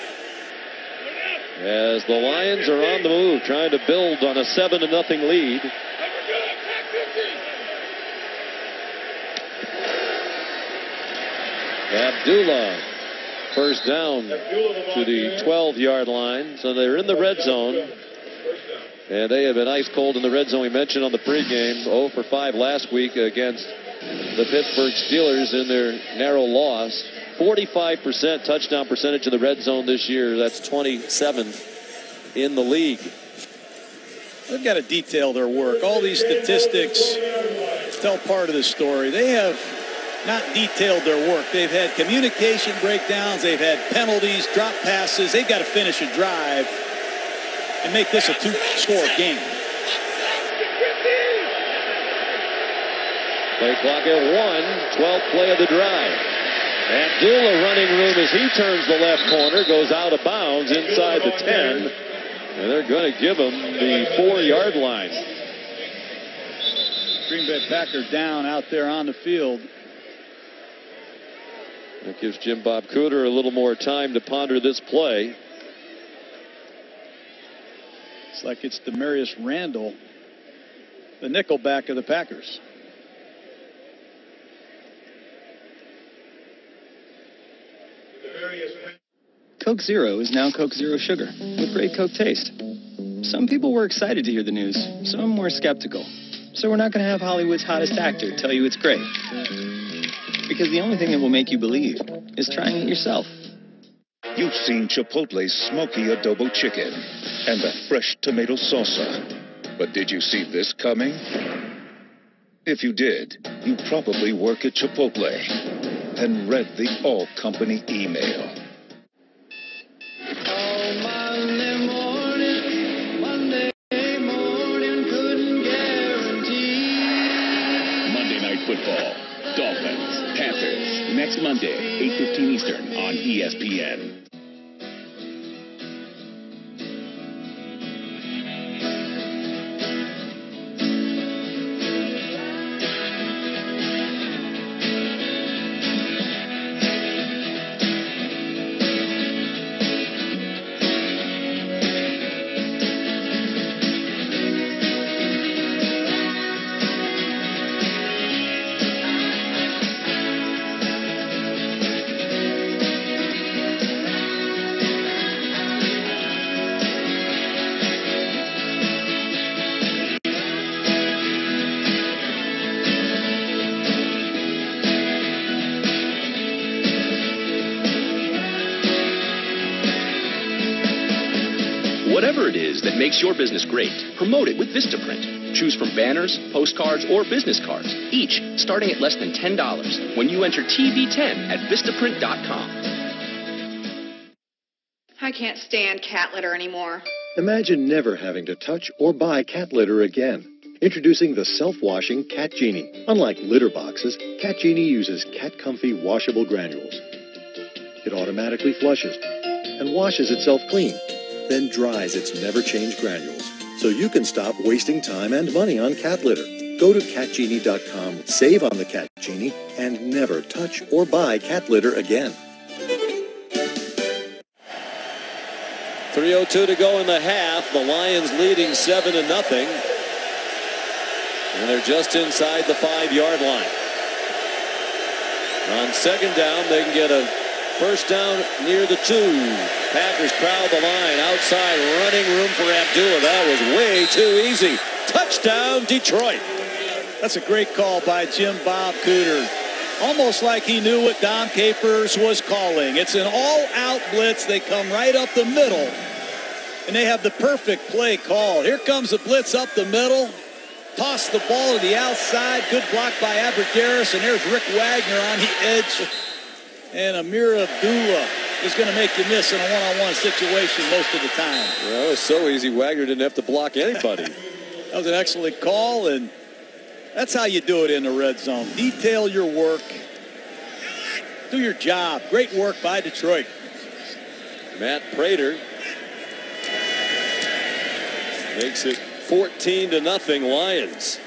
Speaker 1: as the Lions are on the move, trying to build on a 7-0 lead. Abdullah, first down to the 12-yard line. So they're in the red zone. And they have been ice cold in the red zone. We mentioned on the pregame, 0 for 5 last week against the Pittsburgh Steelers in their narrow loss. 45% touchdown percentage in the red zone this year. That's 27th in the league.
Speaker 2: They've got to detail their work. All these statistics tell part of the story. They have not detailed their work. They've had communication breakdowns. They've had penalties, drop passes. They've got to finish a drive and make this a 2-score game.
Speaker 1: Play clock at 1, 12th play of the drive. Abdullah running room as he turns the left corner, goes out of bounds inside the 10. And they're going to give him the 4-yard line.
Speaker 2: Green Bay Packers down out there on the field.
Speaker 1: That gives Jim Bob Cooter a little more time to ponder this play.
Speaker 2: It's like it's Demarius Randall, the nickelback of the Packers.
Speaker 7: Coke Zero is now Coke Zero Sugar with great Coke taste. Some people were excited to hear the news. Some were skeptical. So we're not going to have Hollywood's hottest actor tell you it's great. Because the only thing that will make you believe is trying it yourself.
Speaker 25: You've seen Chipotle's smoky adobo chicken and the fresh tomato salsa.
Speaker 26: But did you see this coming? If you did, you probably work at Chipotle and read the all-company email.
Speaker 8: Monday Night Football. Dolphins, Panthers. Next Monday, 8:15 Eastern on ESPN.
Speaker 12: Whatever it is that makes your business great, promote it with Vistaprint. Choose from banners, postcards, or business cards, each starting at less than $10 when you enter TV10 at Vistaprint.com.
Speaker 16: I can't stand cat litter anymore.
Speaker 20: Imagine never having to touch or buy cat litter again. Introducing the self-washing Cat Genie. Unlike litter boxes, Cat Genie uses Cat Comfy washable granules. It automatically flushes and washes itself clean, then dries its never-change granules, so you can stop wasting time and money on cat litter. Go to CatGenie.com, save on the Cat Genie, and never touch or buy cat litter again.
Speaker 2: 3:02 to go in the half. The Lions leading 7-0. And they're just inside the 5-yard line. On second down, they can get a first down near the 2. Packers crowd the line outside, running room for Abdullah. That was way too easy. Touchdown, Detroit. That's a great call by Jim Bob Cooter. Almost like he knew what Dom Capers was calling. It's an all-out blitz. They come right up the middle, and they have the perfect play call. Here comes the blitz up the middle. Toss the ball to the outside. Good block by Aberderis, and there's Rick Wagner on the edge. And Amir Abdullah is going to make you miss in a one-on-one situation most of the time.
Speaker 1: Well, it was so easy, Wagner didn't have to block anybody.
Speaker 2: That was an excellent call, and that's how you do it in the red zone. Detail your work. Do your job. Great work by Detroit.
Speaker 1: Matt Prater makes it 14-0 Lions.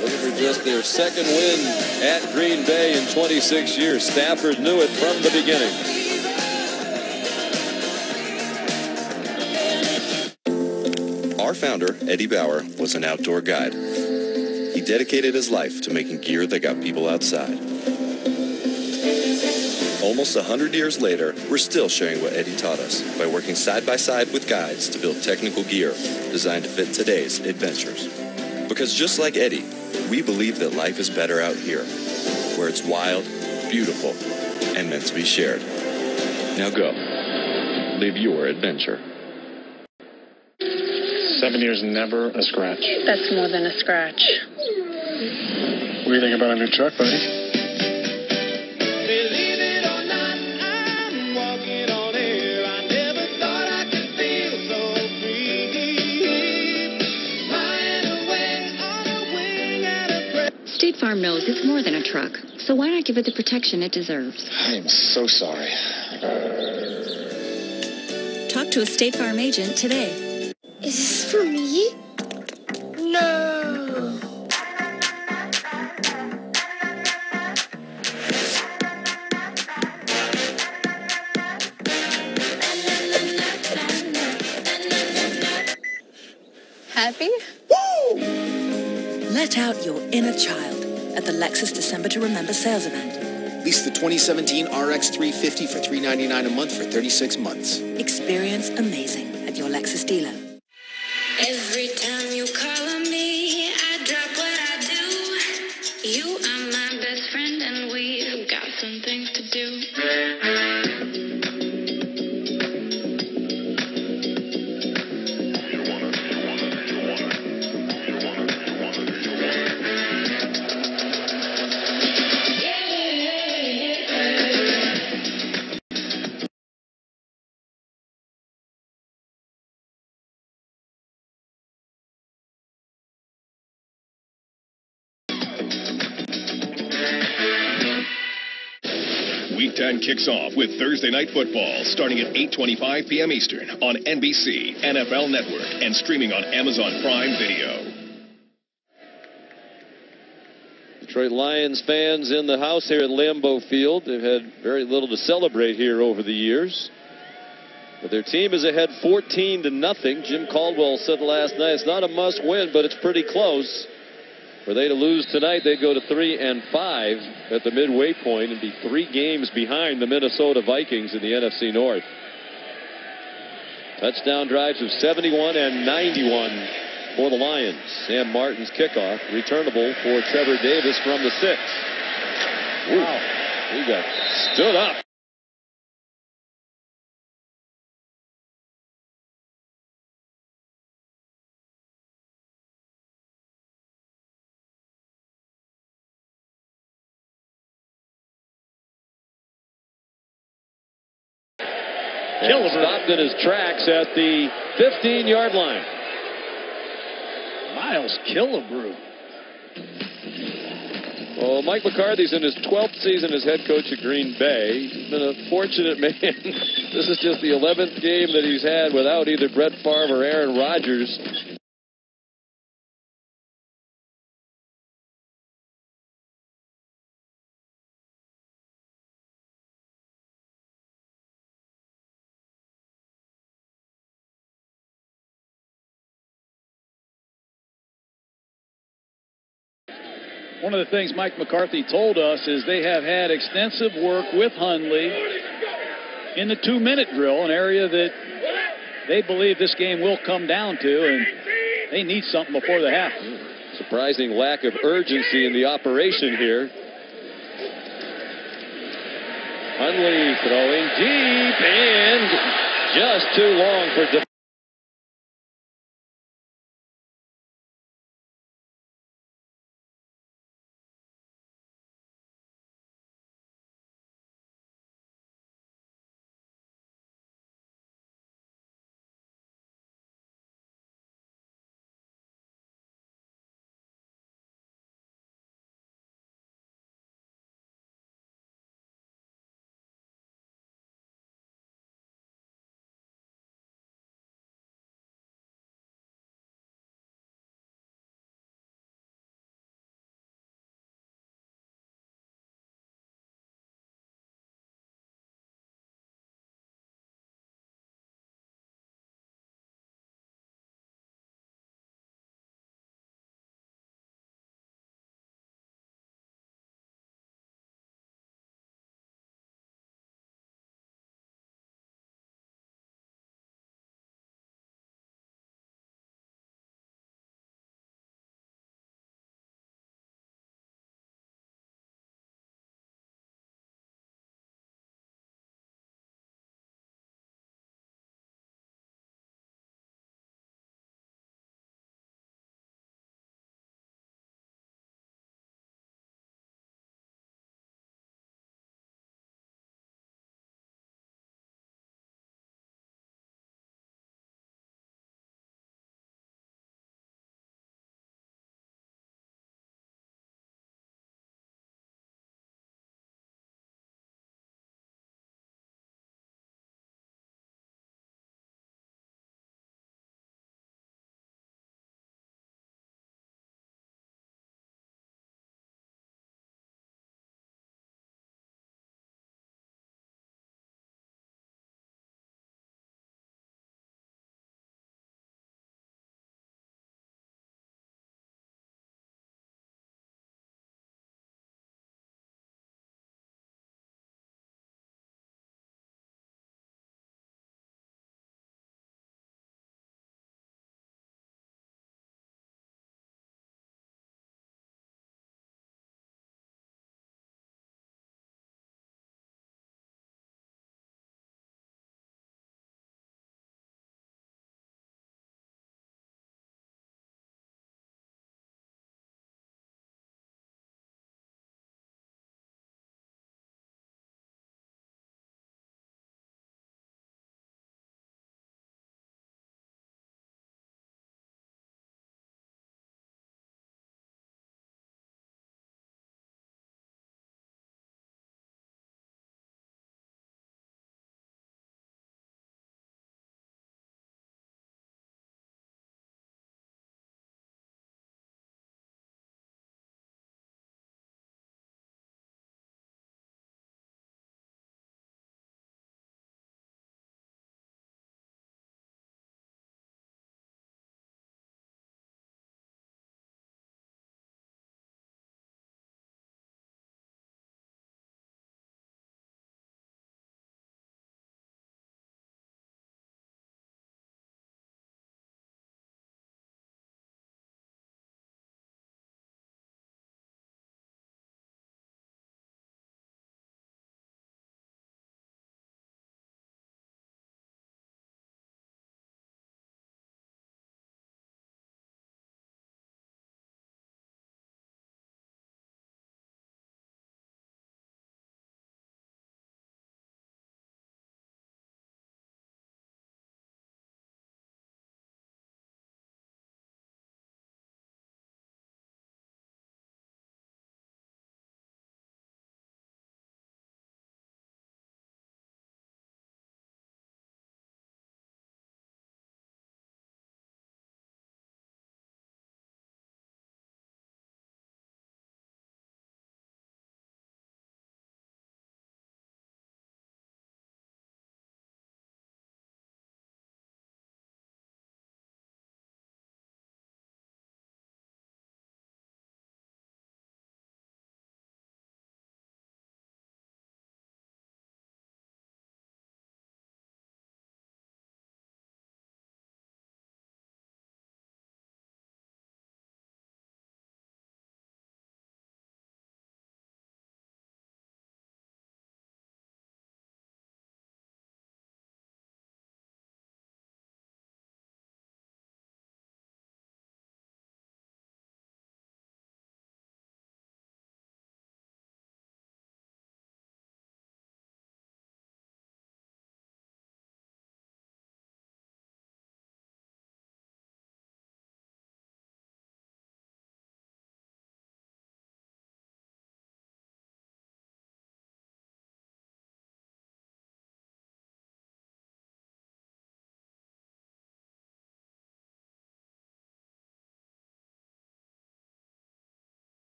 Speaker 1: Looking for just their second win at Green Bay in 26 years. Stafford knew it from the beginning.
Speaker 21: Our founder, Eddie Bauer, was an outdoor guide. He dedicated his life to making gear that got people outside. Almost 100 years later, we're still sharing what Eddie taught us by working side by side with guides to build technical gear designed to fit today's adventures. Because just like Eddie, we believe that life is better out here, where it's wild, beautiful, and meant to be shared. Now go. Live your adventure.
Speaker 22: 7 years, never a scratch.
Speaker 5: That's more than a scratch.
Speaker 22: What do you think about a new truck, buddy?
Speaker 27: State Farm knows it's more than a truck, so why not give it the protection it deserves?
Speaker 17: I am so sorry.
Speaker 28: Talk to a State Farm agent today.
Speaker 19: Is this for me? No.
Speaker 5: Happy?
Speaker 4: Let out your inner child at the Lexus December to Remember sales event.
Speaker 29: Lease the 2017 RX 350 for $399 a month for 36 months.
Speaker 4: Experience amazing at your Lexus dealer.
Speaker 19: Every time you call on me, I drop what I do. You are my best friend and we've got some things to do.
Speaker 3: Week 10 kicks off with Thursday Night Football starting at 8:25 p.m. Eastern on NBC, NFL Network, and streaming on Amazon Prime Video.
Speaker 1: Detroit Lions fans in the house here at Lambeau Field. They've had very little to celebrate here over the years. But their team is ahead 14-0. Jim Caldwell said last night it's not a must win, but it's pretty close. Were they to lose tonight, they'd go to 3-5 at the midway point and be 3 games behind the Minnesota Vikings in the NFC North. Touchdown drives of 71 and 91 for the Lions. Sam Martin's kickoff, returnable for Trevor Davis from the 6. Wow. He got stood up. And stopped in his tracks at the 15-yard line.
Speaker 2: Miles Killebrew.
Speaker 1: Well, Mike McCarthy's in his 12th season as head coach at Green Bay. He's been a fortunate man. This is just the 11th game that he's had without either Brett Favre or Aaron Rodgers.
Speaker 2: One of the things Mike McCarthy told us is they have had extensive work with Hundley in the 2-minute drill, an area that they believe this game will come down to, and they need something before the half.
Speaker 1: Surprising lack of urgency in the operation here. Hundley throwing deep and just too long for